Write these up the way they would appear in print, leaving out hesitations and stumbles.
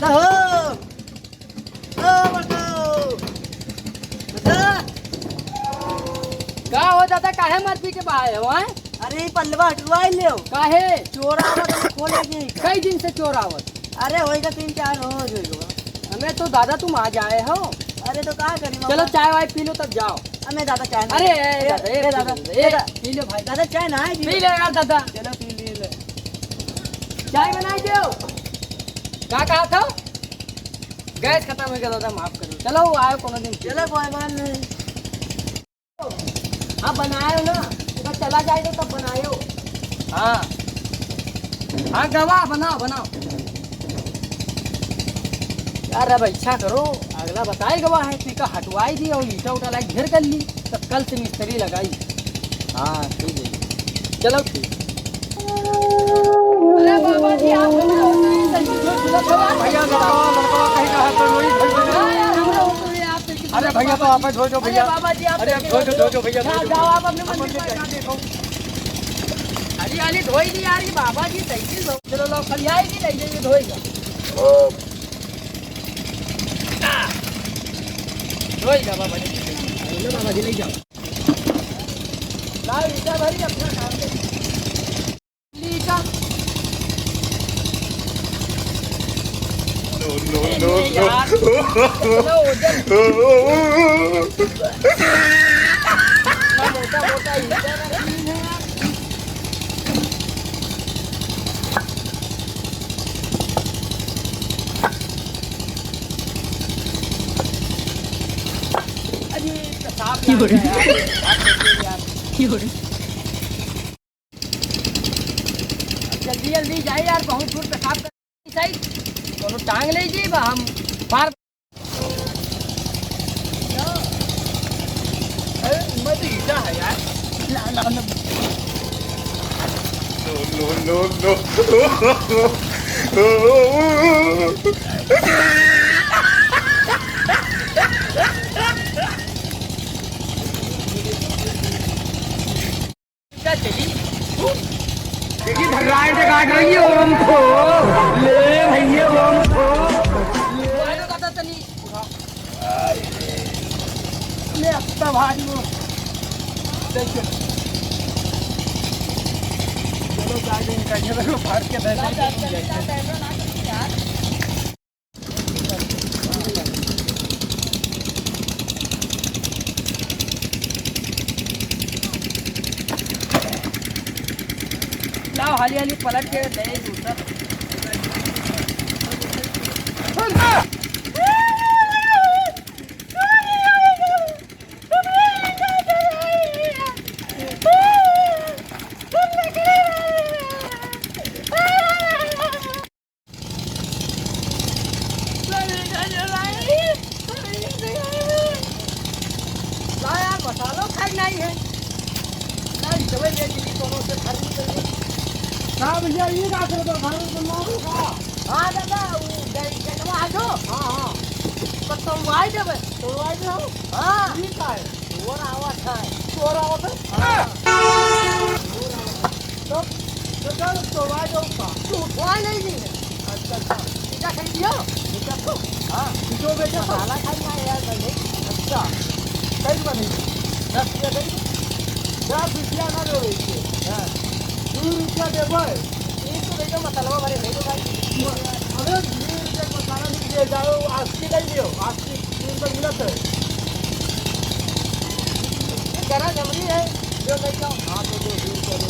दादा हो का हो दादा काहे मर पी के बाहे हो हैं? अरे पल्लवा हटवा ले काहे चोर आवत खोल लगी कई दिन से चोर आवत? अरे होएगा 3-4 रोज होएगा। हमें तो दादा तुम आ जाए हो। अरे तो क्या करी चलो चाय वाय पी लो तब जाओ। हमें दादा चाय अरे दादा पी लो भाई। दादा चाय ना है पी ले यार दादा। चलो पी ले चाय बनाई दो। क्या कहा था? गैस खत्म हो गया दादा माफ करो। चलो आयो कोनो दिन। चलो कोई बात नहीं। हाँ बनायो ना तो चला जाए तो तब बनायो। हाँ हाँ गवाह बनाओ बनाओ यार। अब इच्छा करो अगला बताए गवाह है टीका हटवाई दी और ईटा उठा लाई घेर कर ली तो कल से मिस्त्री लगाई। हाँ ठीक है चलो ठीक। अरे बाबा जी आप भैया अरे भैया तो आप धो जो भैया। बाबा जी आप अरे धो भैया जाओ आप अपने मंदिर पर देखो। हरियाली धोई दी यार ये बाबा जी सही लो। चलो लो खलियाएगी नहीं जाइए धोएगा धोएगा बाबा जी। लो बाबा जी ले जाओ। लाओ ईटा भरी अपना काम दे ईटा। मोटा मोटा ईटा जल्दी जल्दी जाए यार बहुत दूर पेशाब कर साइड दोनों टांग लीजिए हम बार मत ईटा है यार। देखिए भगवान से काट रही है ओम को ले भैया ओम को ले अपना भारी वो देखो चलो गार्डन का ये देखो फाड़ के दे लाओ हाली हाली पलट के दे दूसरा। मसाला खाई नहीं है नहीं दवाई ले ली दोनों से खरीद कर हां भैया ये का कर दो घर में मारो का। हाँ दादा वो गई आ जाओ। हां हां तो तुम वाई देबे तो आई जाओ। हाँ ठीक है चोर आवत है। चोर आवत है। हाँ तो चल तो आ जाओ का तू उठवाई नहीं दी है। अच्छा ईटा खरीद लियो ईटा तो। हाँ जो बेटा मसाला खाई ना यार भाई। अच्छा कई बनी 10 रुपया करी 10 रुपया ना दो इसके। हाँ 2 रुपया दे भाई। एक तो देखो मसाला भरे नहीं तो भाई। अरे 2 रुपया मसाला नहीं दे जाओ आस्ती ले लियो आस्ती 3 रुपया मिलता है। करा जमरी है जो नहीं जाओ। हाँ तो दो 2 रुपया दो।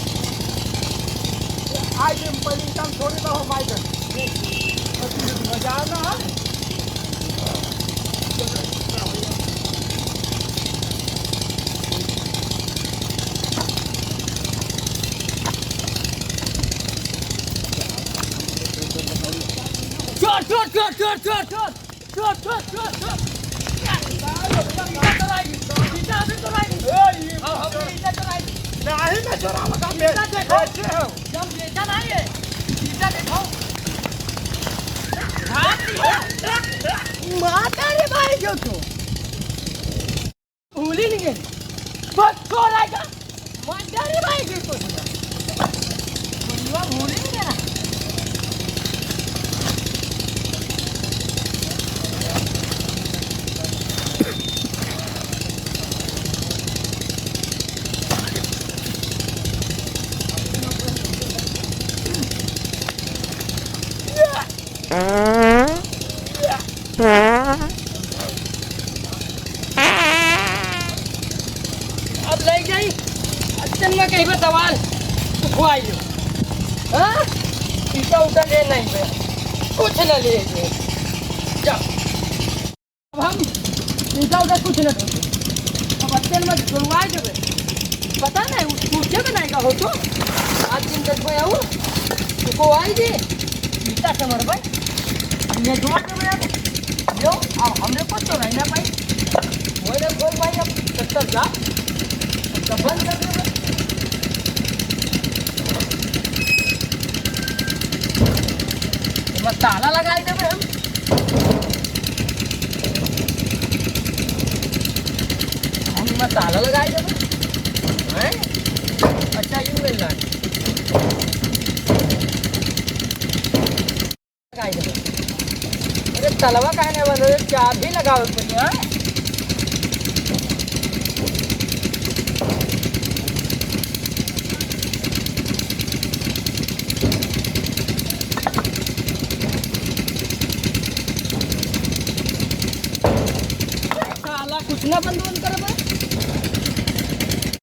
आज हम पहली काम छोड़े ना हो माइक मजा आना। नहीं मैं चोरा लगा मेरा देखो जब बेचा नहीं है ईटा देखो। माता रे भाई जो तो भूली नहीं गई बस तो लाएगा माता रे भाई के तो भूली नहीं गया। अब लग जाई अचन में कहीं पर सवाल खुआई लो हाँ ईटा उठा ले नहीं मैं कुछ न ले जाओ अब हम ईटा उठा कुछ न ढूंढे अब अचन में खुलवा जब पता नहीं पूछे भी नहीं का हो तो आज दिन तक कोई आऊ को आई जी ईटा समर भाई ये जोड़ दे यार लो अब हमरे को तो नहीं ना भाई मोरे बोल भाई अब तब जा तो बंद कर दे बस ताला लगा दे हम ताला लगा दे हैं अच्छा यूं मिल रहा है लगाई दे अरे तलवा कहने वाले चाबी लगाओ बढ़िया साला कुछ ना बंद करे